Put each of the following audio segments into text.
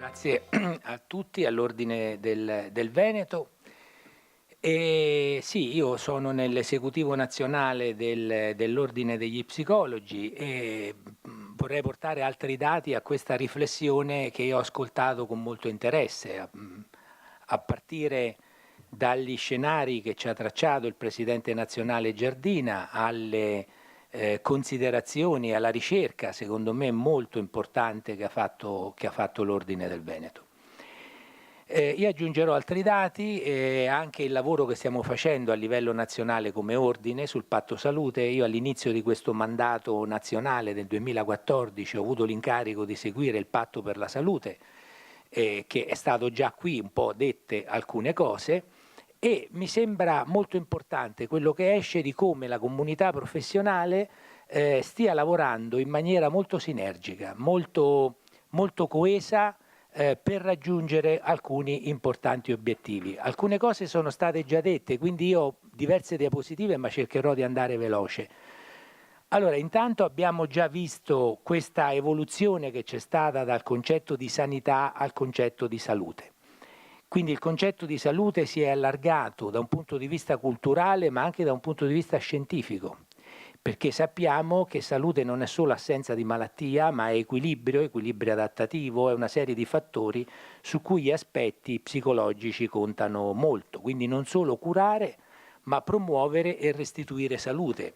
Grazie a tutti, all'Ordine del Veneto. Sì, io sono nell'esecutivo nazionale dell'Ordine degli Psicologi e vorrei portare altri dati a questa riflessione che io ho ascoltato con molto interesse, a partire dagli scenari che ci ha tracciato il Presidente nazionale Giardina, alle considerazioni, alla ricerca, secondo me molto importante che ha fatto l'Ordine del Veneto. Io aggiungerò altri dati, anche il lavoro che stiamo facendo a livello nazionale come ordine sul patto salute. Io all'inizio di questo mandato nazionale del 2014 ho avuto l'incarico di seguire il patto per la salute, che è stato già qui un po' dette alcune cose, e mi sembra molto importante quello che esce di come la comunità professionale stia lavorando in maniera molto sinergica, molto coesa, per raggiungere alcuni importanti obiettivi. Alcune cose sono state già dette, quindi io ho diverse diapositive, ma cercherò di andare veloce. Allora, intanto abbiamo già visto questa evoluzione che c'è stata dal concetto di sanità al concetto di salute. Quindi il concetto di salute si è allargato da un punto di vista culturale, ma anche da un punto di vista scientifico, perché sappiamo che salute non è solo assenza di malattia, ma è equilibrio adattativo, è una serie di fattori su cui gli aspetti psicologici contano molto, quindi non solo curare, ma promuovere e restituire salute.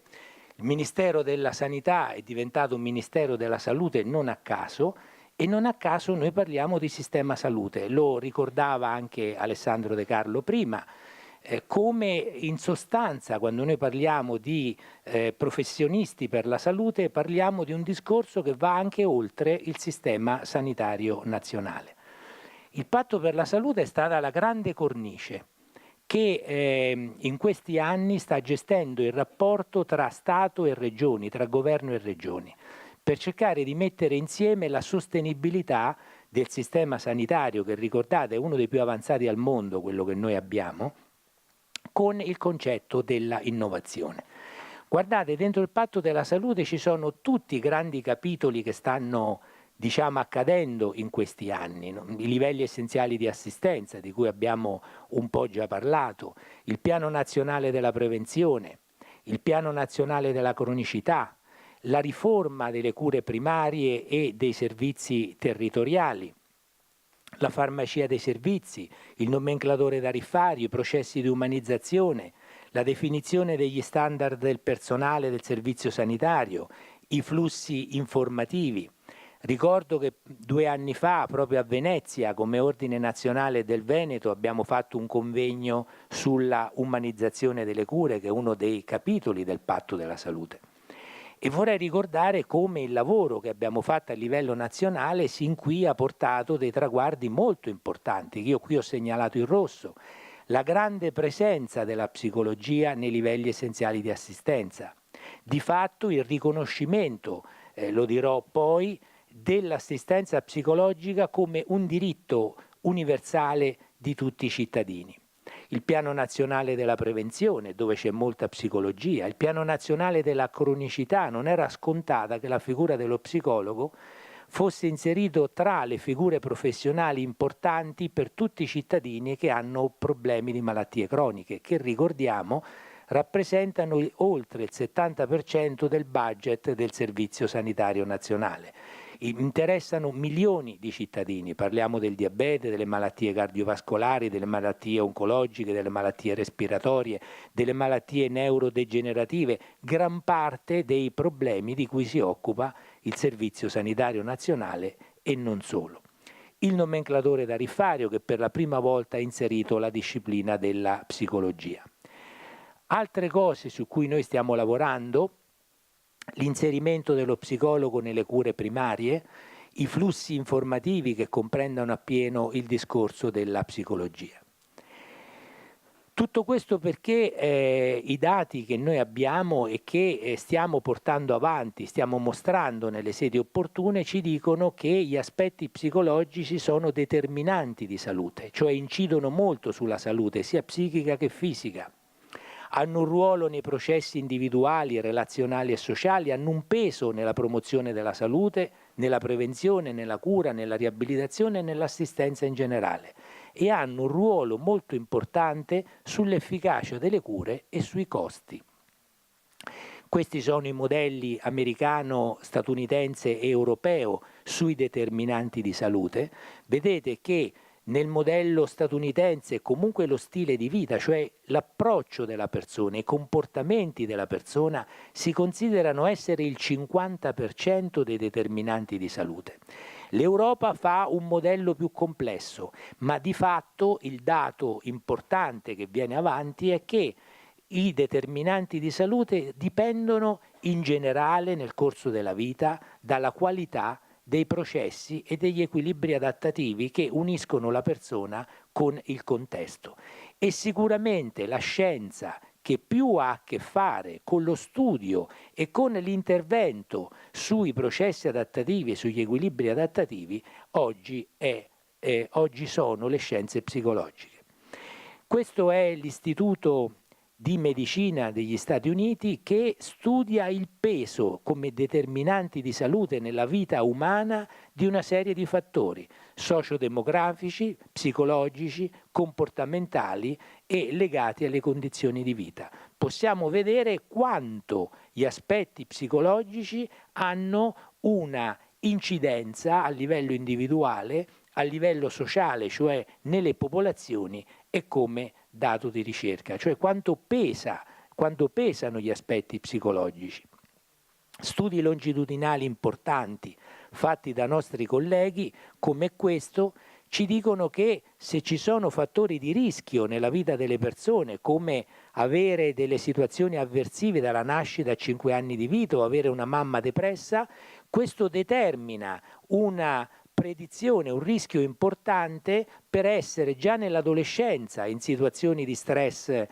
Il Ministero della Sanità è diventato un Ministero della Salute non a caso, e non a caso noi parliamo di sistema salute. Lo ricordava anche Alessandro De Carlo prima, come in sostanza quando noi parliamo di professionisti per la salute parliamo di un discorso che va anche oltre il sistema sanitario nazionale. Il patto per la salute è stata la grande cornice che in questi anni sta gestendo il rapporto tra Stato e Regioni, tra governo e Regioni, per cercare di mettere insieme la sostenibilità del sistema sanitario, che ricordate è uno dei più avanzati al mondo, quello che noi abbiamo, con il concetto della innovazione. Guardate, dentro il patto della salute ci sono tutti i grandi capitoli che stanno accadendo in questi anni, no? I livelli essenziali di assistenza, di cui abbiamo un po' già parlato, il piano nazionale della prevenzione, il piano nazionale della cronicità, la riforma delle cure primarie e dei servizi territoriali, la farmacia dei servizi, il nomenclatore tariffario, i processi di umanizzazione, la definizione degli standard del personale del servizio sanitario, i flussi informativi. Ricordo che 2 anni fa, proprio a Venezia, come Ordine Nazionale del Veneto, abbiamo fatto un convegno sulla umanizzazione delle cure, che è uno dei capitoli del Patto della Salute. E vorrei ricordare come il lavoro che abbiamo fatto a livello nazionale sin qui ha portato dei traguardi molto importanti, che io qui ho segnalato in rosso. La grande presenza della psicologia nei livelli essenziali di assistenza. Di fatto il riconoscimento, lo dirò poi, dell'assistenza psicologica come un diritto universale di tutti i cittadini. Il piano nazionale della prevenzione, dove c'è molta psicologia, il piano nazionale della cronicità. Non era scontata che la figura dello psicologo fosse inserito tra le figure professionali importanti per tutti i cittadini che hanno problemi di malattie croniche, che ricordiamo rappresentano oltre il 70% del budget del Servizio Sanitario Nazionale. Interessano milioni di cittadini, parliamo del diabete, delle malattie cardiovascolari, delle malattie oncologiche, delle malattie respiratorie, delle malattie neurodegenerative, gran parte dei problemi di cui si occupa il Servizio Sanitario Nazionale e non solo. Il nomenclatore tariffario, che per la prima volta ha inserito la disciplina della psicologia. Altre cose su cui noi stiamo lavorando: l'inserimento dello psicologo nelle cure primarie, i flussi informativi che comprendono appieno il discorso della psicologia. Tutto questo perché i dati che noi abbiamo e che stiamo portando avanti, stiamo mostrando nelle sedi opportune, ci dicono che gli aspetti psicologici sono determinanti di salute, cioè incidono molto sulla salute sia psichica che fisica. hanno un ruolo nei processi individuali, relazionali e sociali, hanno un peso nella promozione della salute, nella prevenzione, nella cura, nella riabilitazione e nell'assistenza in generale e hanno un ruolo molto importante sull'efficacia delle cure e sui costi. Questi sono i modelli americano, statunitense e europeo sui determinanti di salute. Vedete che nel modello statunitense comunque lo stile di vita, cioè l'approccio della persona, i comportamenti della persona, si considerano essere il 50% dei determinanti di salute. L'Europa fa un modello più complesso, ma di fatto il dato importante che viene avanti è che i determinanti di salute dipendono in generale nel corso della vita dalla qualità dei processi e degli equilibri adattativi che uniscono la persona con il contesto. E sicuramente la scienza che più ha a che fare con lo studio e con l'intervento sui processi adattativi e sugli equilibri adattativi oggi sono le scienze psicologiche. Questo è l'Istituto di Medicina degli Stati Uniti che studia il peso come determinanti di salute nella vita umana di una serie di fattori sociodemografici, psicologici, comportamentali e legati alle condizioni di vita. Possiamo vedere quanto gli aspetti psicologici hanno una incidenza a livello individuale, a livello sociale, cioè nelle popolazioni, e come dato di ricerca, cioè quanto pesano gli aspetti psicologici. Studi longitudinali importanti fatti da nostri colleghi come questo ci dicono che se ci sono fattori di rischio nella vita delle persone, come avere delle situazioni avversive dalla nascita a 5 anni di vita o avere una mamma depressa, questo determina una predizione, un rischio importante per essere già nell'adolescenza in situazioni di stress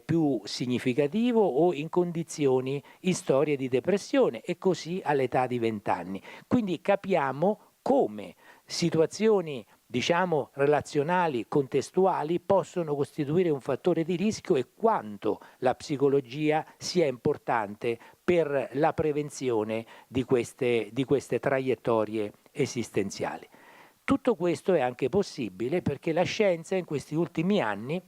più significativo o in condizioni, in storie di depressione e così all'età di 20 anni. Quindi capiamo come situazioni diciamo relazionali, contestuali possono costituire un fattore di rischio e quanto la psicologia sia importante per la prevenzione di queste traiettorie esistenziali. Tutto questo è anche possibile perché la scienza in questi ultimi anni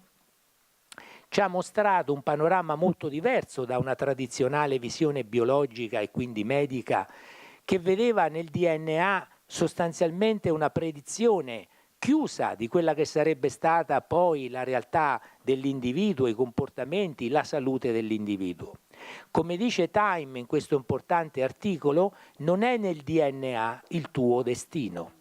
ci ha mostrato un panorama molto diverso da una tradizionale visione biologica e quindi medica che vedeva nel DNA sostanzialmente una predizione chiusa di quella che sarebbe stata poi la realtà dell'individuo, i comportamenti, la salute dell'individuo. Come dice Time in questo importante articolo, non è nel DNA il tuo destino.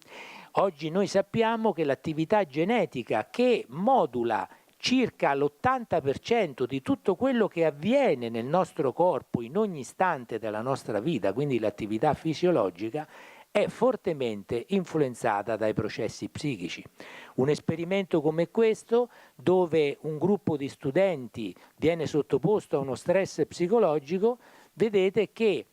Oggi noi sappiamo che l'attività genetica che modula circa l'80% di tutto quello che avviene nel nostro corpo in ogni istante della nostra vita, quindi l'attività fisiologica, è fortemente influenzata dai processi psichici. Un esperimento come questo, dove un gruppo di studenti viene sottoposto a uno stress psicologico, vedete che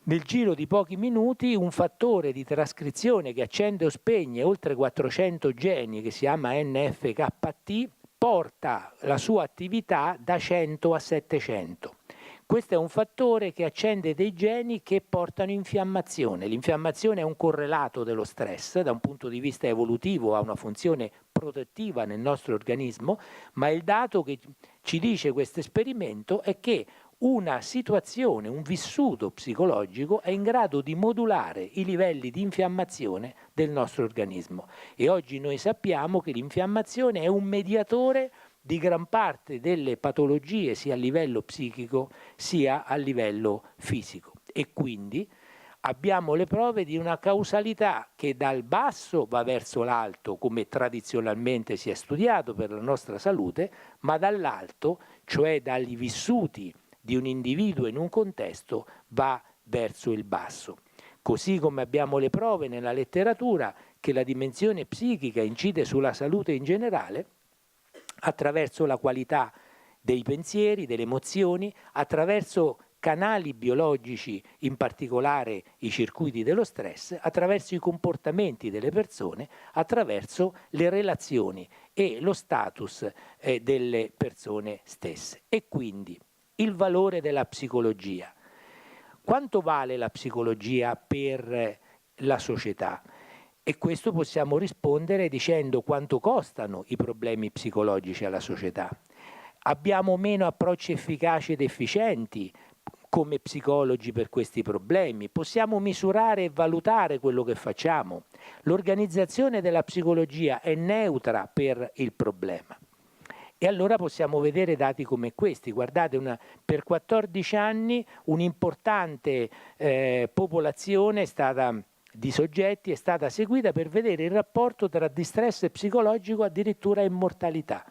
nel giro di pochi minuti un fattore di trascrizione che accende o spegne oltre 400 geni, che si chiama NF-κT, porta la sua attività da 100 a 700. Questo è un fattore che accende dei geni che portano infiammazione. L'infiammazione è un correlato dello stress, da un punto di vista evolutivo ha una funzione protettiva nel nostro organismo, ma il dato che ci dice questo esperimento è che una situazione, un vissuto psicologico è in grado di modulare i livelli di infiammazione del nostro organismo. E oggi noi sappiamo che l'infiammazione è un mediatore di gran parte delle patologie sia a livello psichico sia a livello fisico e quindi abbiamo le prove di una causalità che dal basso va verso l'alto come tradizionalmente si è studiato per la nostra salute, ma dall'alto, cioè dagli vissuti di un individuo in un contesto, va verso il basso. Così come abbiamo le prove nella letteratura che la dimensione psichica incide sulla salute in generale, attraverso la qualità dei pensieri, delle emozioni, attraverso canali biologici, in particolare i circuiti dello stress, attraverso i comportamenti delle persone, attraverso le relazioni e lo status delle persone stesse. E quindi il valore della psicologia. Quanto vale la psicologia per la società? E questo possiamo rispondere dicendo quanto costano i problemi psicologici alla società. Abbiamo meno approcci efficaci ed efficienti come psicologi per questi problemi, possiamo misurare e valutare quello che facciamo. L'organizzazione della psicologia è neutra per il problema. E allora possiamo vedere dati come questi. Guardate, per 14 anni un'importante popolazione di soggetti è stata seguita per vedere il rapporto tra distress psicologico addirittura e mortalità.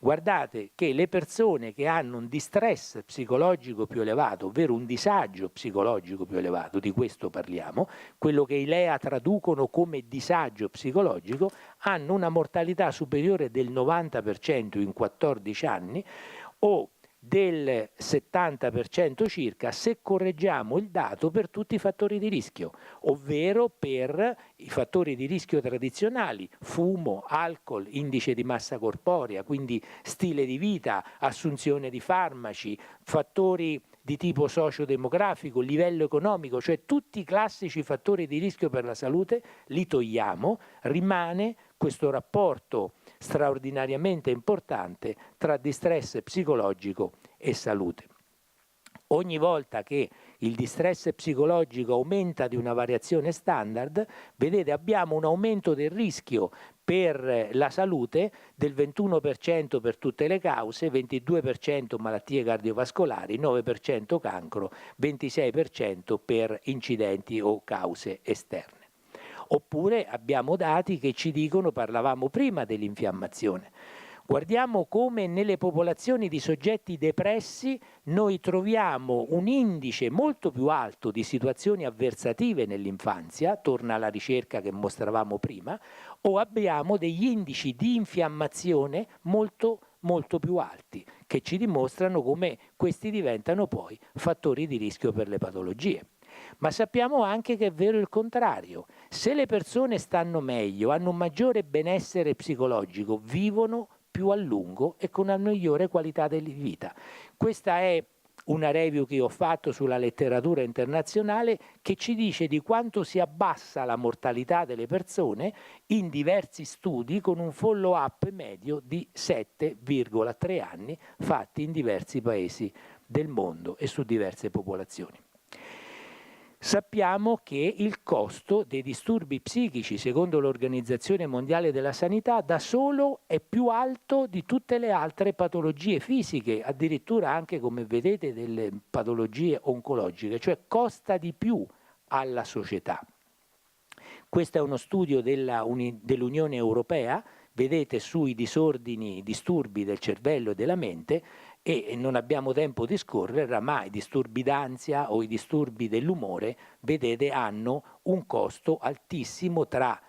Guardate che le persone che hanno un distress psicologico più elevato, ovvero un disagio psicologico più elevato, di questo parliamo, quello che i LEA traducono come disagio psicologico, hanno una mortalità superiore del 90% in 14 anni o del 70% circa se correggiamo il dato per tutti i fattori di rischio, ovvero per i fattori di rischio tradizionali, fumo, alcol, indice di massa corporea, quindi stile di vita, assunzione di farmaci, fattori di tipo sociodemografico, livello economico, cioè tutti i classici fattori di rischio per la salute, li togliamo, rimane questo rapporto straordinariamente importante tra distress psicologico e salute. Ogni volta che il distress psicologico aumenta di una variazione standard, vedete, abbiamo un aumento del rischio per la salute del 21% per tutte le cause, 22% malattie cardiovascolari, 9% cancro, 26% per incidenti o cause esterne. Oppure abbiamo dati che ci dicono, parlavamo prima dell'infiammazione, guardiamo come nelle popolazioni di soggetti depressi noi troviamo un indice molto più alto di situazioni avversative nell'infanzia, torna alla ricerca che mostravamo prima, o abbiamo degli indici di infiammazione molto più alti, che ci dimostrano come questi diventano poi fattori di rischio per le patologie. Ma sappiamo anche che è vero il contrario. Se le persone stanno meglio, hanno un maggiore benessere psicologico, vivono più a lungo e con una migliore qualità di vita. Questa è una review che ho fatto sulla letteratura internazionale che ci dice di quanto si abbassa la mortalità delle persone in diversi studi con un follow-up medio di 7,3 anni fatti in diversi paesi del mondo e su diverse popolazioni. Sappiamo che il costo dei disturbi psichici, secondo l'Organizzazione Mondiale della Sanità, da solo è più alto di tutte le altre patologie fisiche, addirittura anche, come vedete, delle patologie oncologiche, cioè costa di più alla società. Questo è uno studio dell'Unione Europea, vedete, sui disturbi del cervello e della mente, e non abbiamo tempo di scorrere, ma i disturbi d'ansia o i disturbi dell'umore, vedete, hanno un costo altissimo tra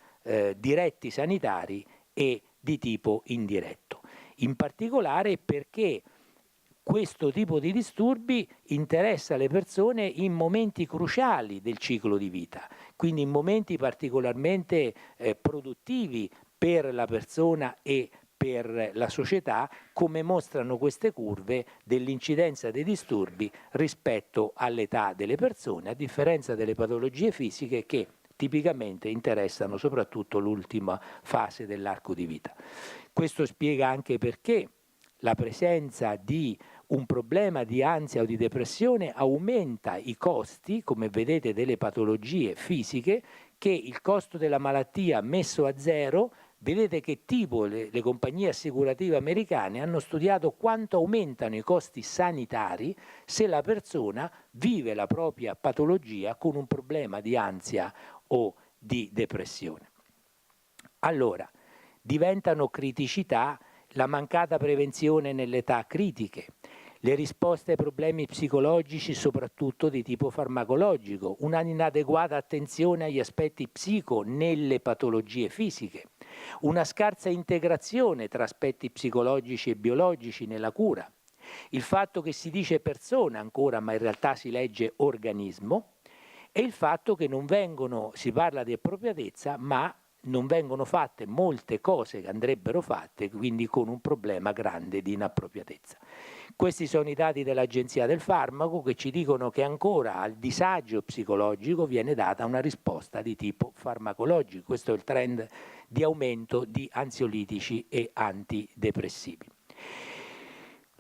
diretti sanitari e di tipo indiretto. In particolare perché questo tipo di disturbi interessa le persone in momenti cruciali del ciclo di vita, quindi in momenti particolarmente produttivi per la persona e per la società, come mostrano queste curve dell'incidenza dei disturbi rispetto all'età delle persone, a differenza delle patologie fisiche che tipicamente interessano soprattutto l'ultima fase dell'arco di vita. Questo spiega anche perché la presenza di un problema di ansia o di depressione aumenta i costi, come vedete, delle patologie fisiche, che il costo della malattia messo a zero. Vedete che tipo le compagnie assicurative americane hanno studiato quanto aumentano i costi sanitari se la persona vive la propria patologia con un problema di ansia o di depressione. Allora, diventano criticità la mancata prevenzione nelle età critiche, le risposte ai problemi psicologici soprattutto di tipo farmacologico, una inadeguata attenzione agli aspetti psico nelle patologie fisiche, una scarsa integrazione tra aspetti psicologici e biologici nella cura, il fatto che si dice persona ancora, ma in realtà si legge organismo, e il fatto che non vengono, si parla di appropriatezza, ma non vengono fatte molte cose che andrebbero fatte, quindi con un problema grande di inappropriatezza. Questi sono i dati dell'Agenzia del Farmaco che ci dicono che ancora al disagio psicologico viene data una risposta di tipo farmacologico. Questo è il trend di aumento di ansiolitici e antidepressivi.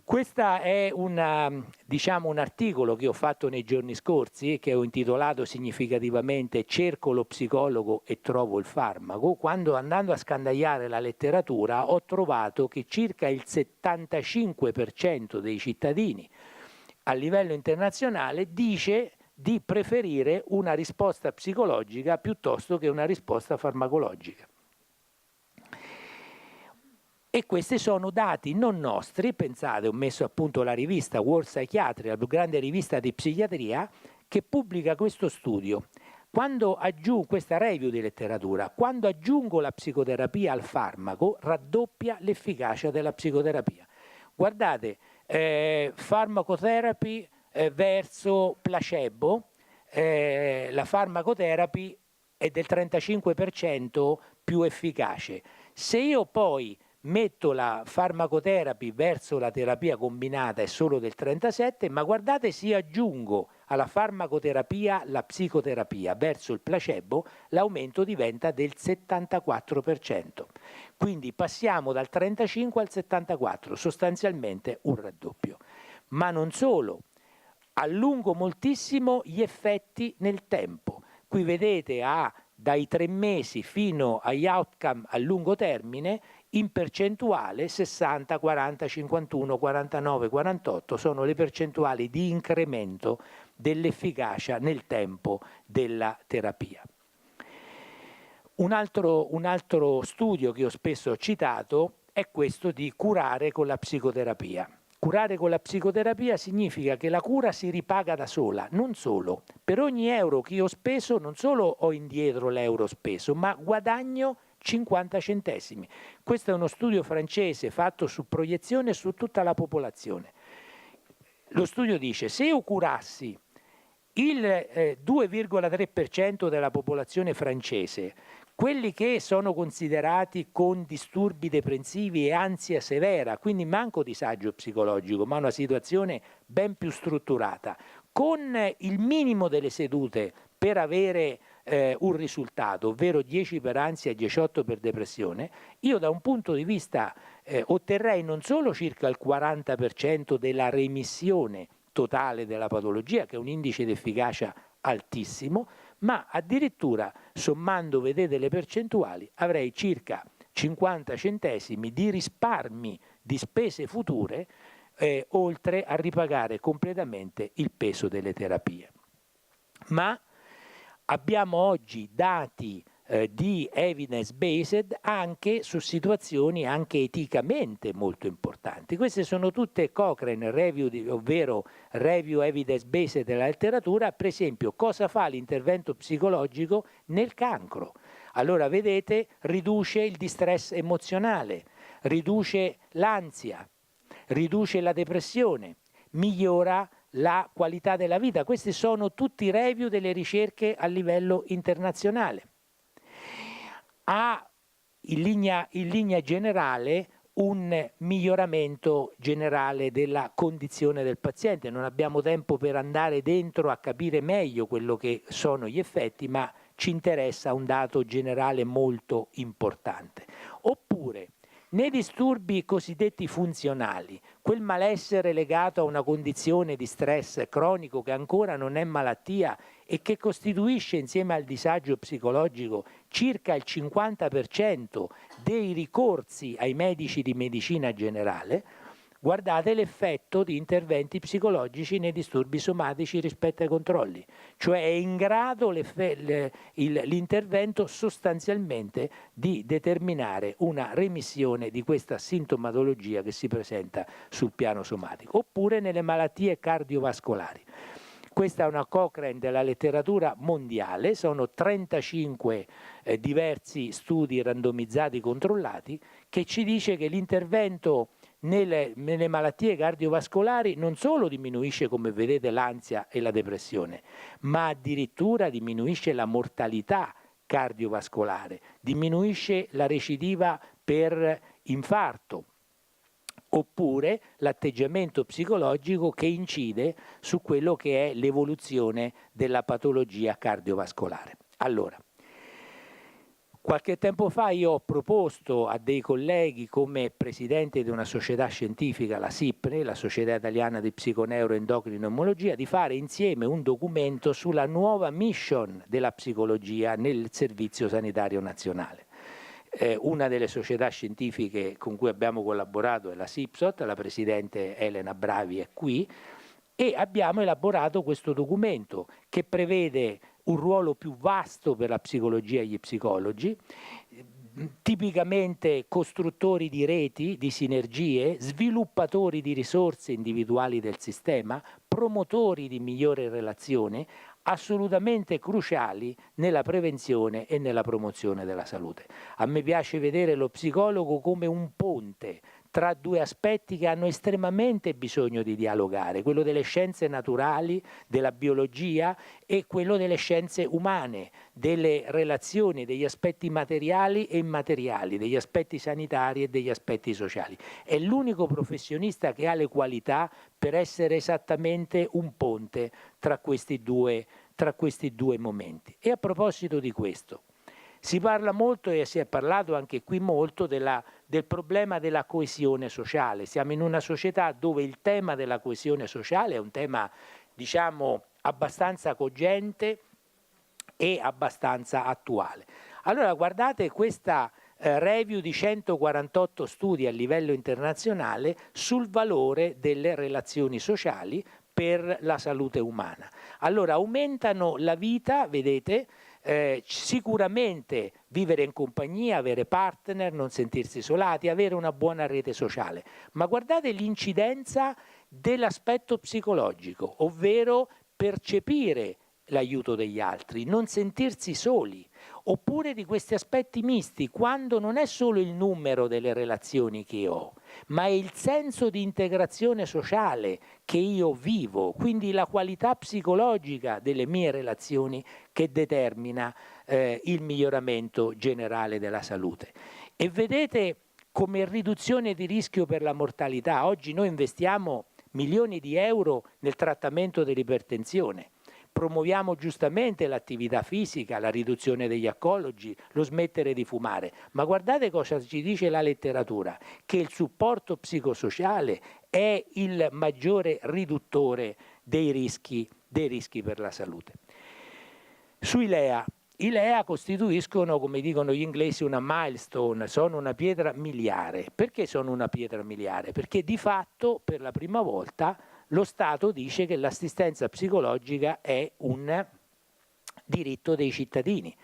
Questo è un articolo che ho fatto nei giorni scorsi, che ho intitolato significativamente "Cerco lo psicologo e trovo il farmaco", quando, andando a scandagliare la letteratura, ho trovato che circa il 75% dei cittadini a livello internazionale dice di preferire una risposta psicologica piuttosto che una risposta farmacologica. E questi sono dati non nostri, pensate, ho messo appunto la rivista World Psychiatry, la più grande rivista di psichiatria, che pubblica questo studio. Quando aggiungo questa review di letteratura, quando aggiungo la psicoterapia al farmaco, raddoppia l'efficacia della psicoterapia. Guardate, farmacotherapy verso placebo, la farmacotherapy è del 35% più efficace. Se io poi metto la farmacoterapia verso la terapia combinata è solo del 37%, ma guardate, se aggiungo alla farmacoterapia la psicoterapia verso il placebo, l'aumento diventa del 74%. Quindi passiamo dal 35 al 74, sostanzialmente un raddoppio. Ma non solo, allungo moltissimo gli effetti nel tempo. Qui vedete dai 3 mesi fino agli outcome a lungo termine, in percentuale 60, 40, 51, 49, 48 sono le percentuali di incremento dell'efficacia nel tempo della terapia. Un altro studio che ho spesso citato è questo di curare con la psicoterapia. Curare con la psicoterapia significa che la cura si ripaga da sola, non solo. Per ogni euro che io ho speso, non solo ho indietro l'euro speso, ma guadagno 50 centesimi. Questo è uno studio francese fatto su proiezione su tutta la popolazione. Lo studio dice: se io curassi il 2,3% della popolazione francese, quelli che sono considerati con disturbi depressivi e ansia severa, quindi manco disagio psicologico, ma una situazione ben più strutturata, con il minimo delle sedute per avere un risultato, ovvero 10 per ansia e 18 per depressione, io da un punto di vista otterrei non solo circa il 40% della remissione totale della patologia, che è un indice di efficacia altissimo, ma addirittura, sommando, vedete le percentuali, avrei circa 50 centesimi di risparmi di spese future, oltre a ripagare completamente il peso delle terapie. Ma abbiamo oggi dati di evidence based anche su situazioni anche eticamente molto importanti. Queste sono tutte Cochrane review, ovvero review evidence based della letteratura. Per esempio, cosa fa l'intervento psicologico nel cancro? Allora vedete, riduce il distress emozionale, riduce l'ansia, riduce la depressione, migliora la qualità della vita. Questi sono tutti review delle ricerche a livello internazionale. Ha in linea generale un miglioramento generale della condizione del paziente. Non abbiamo tempo per andare dentro a capire meglio quello che sono gli effetti, ma ci interessa un dato generale molto importante. Oppure, nei disturbi cosiddetti funzionali, quel malessere legato a una condizione di stress cronico che ancora non è malattia e che costituisce insieme al disagio psicologico circa il 50% dei ricorsi ai medici di medicina generale, guardate l'effetto di interventi psicologici nei disturbi somatici rispetto ai controlli, cioè è in grado l'intervento sostanzialmente di determinare una remissione di questa sintomatologia che si presenta sul piano somatico, oppure nelle malattie cardiovascolari. Questa è una Cochrane della letteratura mondiale, sono 35 diversi studi randomizzati controllati che ci dice che l'intervento nelle malattie cardiovascolari non solo diminuisce, come vedete, l'ansia e la depressione, ma addirittura diminuisce la mortalità cardiovascolare, diminuisce la recidiva per infarto, oppure l'atteggiamento psicologico che incide su quello che è l'evoluzione della patologia cardiovascolare. Allora, qualche tempo fa io ho proposto a dei colleghi, come presidente di una società scientifica, la SIPNE, la Società Italiana di Psiconeuroendocrinologia, di fare insieme un documento sulla nuova mission della psicologia nel Servizio Sanitario Nazionale. Una delle società scientifiche con cui abbiamo collaborato è la SIPSOT, la presidente Elena Bravi è qui, e abbiamo elaborato questo documento che prevede un ruolo più vasto per la psicologia e gli psicologi, tipicamente costruttori di reti, di sinergie, sviluppatori di risorse individuali del sistema, promotori di migliore relazione, assolutamente cruciali nella prevenzione e nella promozione della salute. A me piace vedere lo psicologo come un ponte tra due aspetti che hanno estremamente bisogno di dialogare, quello delle scienze naturali, della biologia, e quello delle scienze umane, delle relazioni, degli aspetti materiali e immateriali, degli aspetti sanitari e degli aspetti sociali. È l'unico professionista che ha le qualità per essere esattamente un ponte tra questi due momenti. E a proposito di questo, si parla molto, e si è parlato anche qui molto, del problema della coesione sociale. Siamo in una società dove il tema della coesione sociale è un tema, diciamo, abbastanza cogente e abbastanza attuale. Allora guardate questa review di 148 studi a livello internazionale sul valore delle relazioni sociali per la salute umana. Allora aumentano la vita, vedete, sicuramente vivere in compagnia, avere partner, non sentirsi isolati, avere una buona rete sociale, ma guardate l'incidenza dell'aspetto psicologico, ovvero percepire l'aiuto degli altri, non sentirsi soli, oppure di questi aspetti misti, quando non è solo il numero delle relazioni che ho, ma è il senso di integrazione sociale che io vivo, quindi la qualità psicologica delle mie relazioni che determina il miglioramento generale della salute. E vedete come riduzione di rischio per la mortalità. Oggi noi investiamo milioni di euro nel trattamento dell'ipertensione. Promuoviamo giustamente l'attività fisica, la riduzione degli alcolici, lo smettere di fumare, ma guardate cosa ci dice la letteratura, che il supporto psicosociale è il maggiore riduttore dei rischi per la salute. Sui LEA. I LEA costituiscono, come dicono gli inglesi, una milestone, sono una pietra miliare. Perché sono una pietra miliare? Perché di fatto, per la prima volta, lo Stato dice che l'assistenza psicologica è un diritto dei cittadini.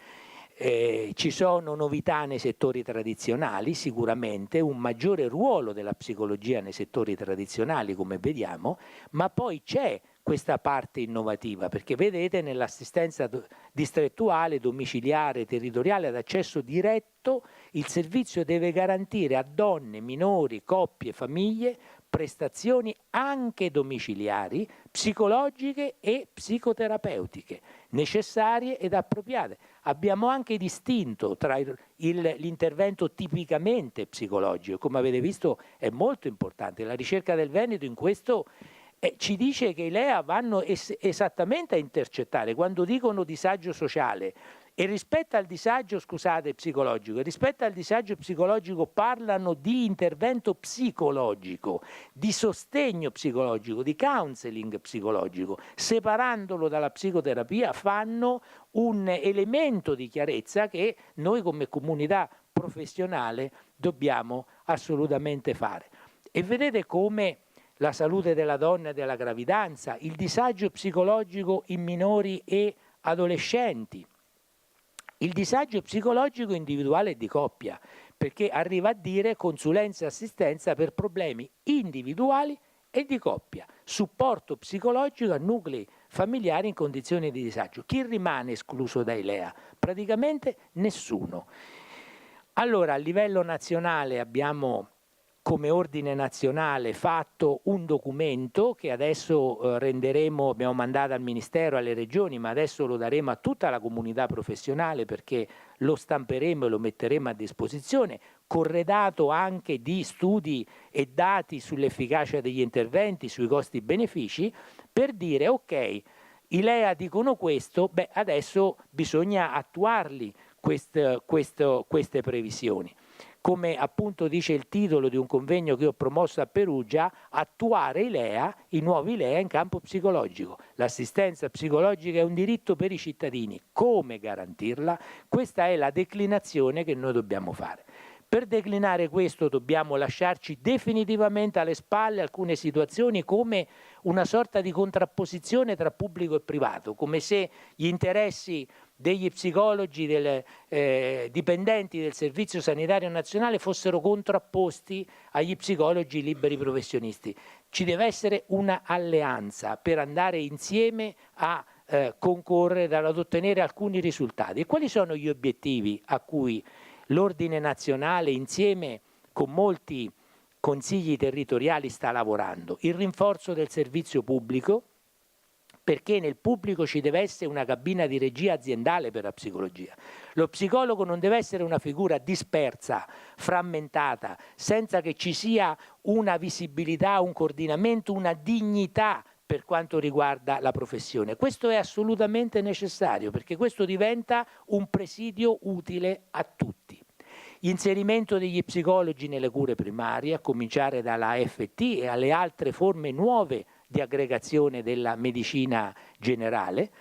Ci sono novità nei settori tradizionali, sicuramente un maggiore ruolo della psicologia nei settori tradizionali, come vediamo, ma poi c'è questa parte innovativa, perché vedete nell'assistenza distrettuale, domiciliare, territoriale ad accesso diretto, il servizio deve garantire a donne, minori, coppie, famiglie prestazioni anche domiciliari, psicologiche e psicoterapeutiche, necessarie ed appropriate. Abbiamo anche distinto tra l'intervento tipicamente psicologico, come avete visto è molto importante. La ricerca del Veneto in questo ci dice che i LEA vanno esattamente a intercettare quando dicono disagio sociale. E rispetto al disagio, scusate, psicologico, rispetto al disagio psicologico parlano di intervento psicologico, di sostegno psicologico, di counseling psicologico. Separandolo dalla psicoterapia fanno un elemento di chiarezza che noi come comunità professionale dobbiamo assolutamente fare. E vedete come la salute della donna e della gravidanza, il disagio psicologico in minori e adolescenti, il disagio psicologico individuale e di coppia, perché arriva a dire consulenza e assistenza per problemi individuali e di coppia, supporto psicologico a nuclei familiari in condizioni di disagio. Chi rimane escluso dai LEA? Praticamente nessuno. Allora, a livello nazionale abbiamo come ordine nazionale fatto un documento che adesso renderemo, abbiamo mandato al Ministero, alle regioni, ma adesso lo daremo a tutta la comunità professionale perché lo stamperemo e lo metteremo a disposizione, corredato anche di studi e dati sull'efficacia degli interventi, sui costi-benefici, per dire ok, i LEA dicono questo, beh adesso bisogna attuarli queste previsioni. Come appunto dice il titolo di un convegno che ho promosso a Perugia, attuare i LEA, i nuovi LEA in campo psicologico. L'assistenza psicologica è un diritto per i cittadini. Come garantirla? Questa è la declinazione che noi dobbiamo fare. Per declinare questo dobbiamo lasciarci definitivamente alle spalle alcune situazioni come una sorta di contrapposizione tra pubblico e privato, come se gli interessi degli psicologi, dipendenti del Servizio Sanitario Nazionale fossero contrapposti agli psicologi liberi professionisti. Ci deve essere una alleanza per andare insieme a concorrere ad ottenere alcuni risultati. E quali sono gli obiettivi a cui l'Ordine Nazionale insieme con molti consigli territoriali sta lavorando? Il rinforzo del servizio pubblico, perché nel pubblico ci deve essere una cabina di regia aziendale per la psicologia. Lo psicologo non deve essere una figura dispersa, frammentata, senza che ci sia una visibilità, un coordinamento, una dignità per quanto riguarda la professione. Questo è assolutamente necessario perché questo diventa un presidio utile a tutti. Inserimento degli psicologi nelle cure primarie, a cominciare dalla AFT e alle altre forme nuove di aggregazione della medicina generale,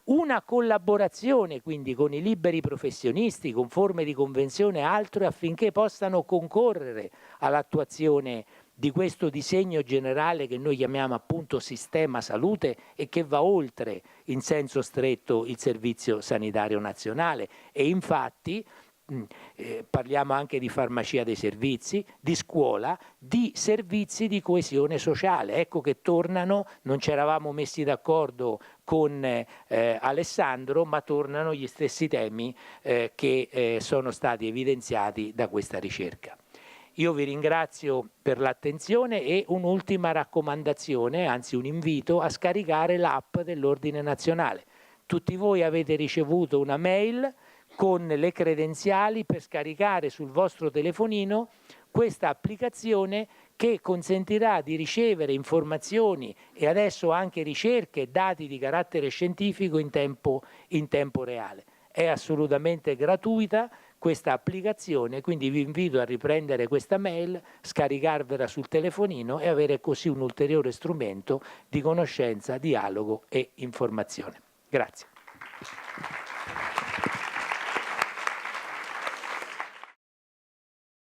una collaborazione quindi con i liberi professionisti, con forme di convenzione e altro affinché possano concorrere all'attuazione di questo disegno generale che noi chiamiamo appunto sistema salute e che va oltre in senso stretto il Servizio Sanitario Nazionale e infatti parliamo anche di farmacia dei servizi, di scuola, di servizi di coesione sociale. Ecco che tornano, non ci eravamo messi d'accordo con Alessandro, ma tornano gli stessi temi che sono stati evidenziati da questa ricerca. Io vi ringrazio per l'attenzione e un'ultima raccomandazione, anzi un invito a scaricare l'app dell'Ordine Nazionale. Tutti voi avete ricevuto una mail con le credenziali per scaricare sul vostro telefonino questa applicazione che consentirà di ricevere informazioni e adesso anche ricerche e dati di carattere scientifico in tempo reale. È assolutamente gratuita questa applicazione, quindi vi invito a riprendere questa mail, scaricarvela sul telefonino e avere così un ulteriore strumento di conoscenza, dialogo e informazione. Grazie.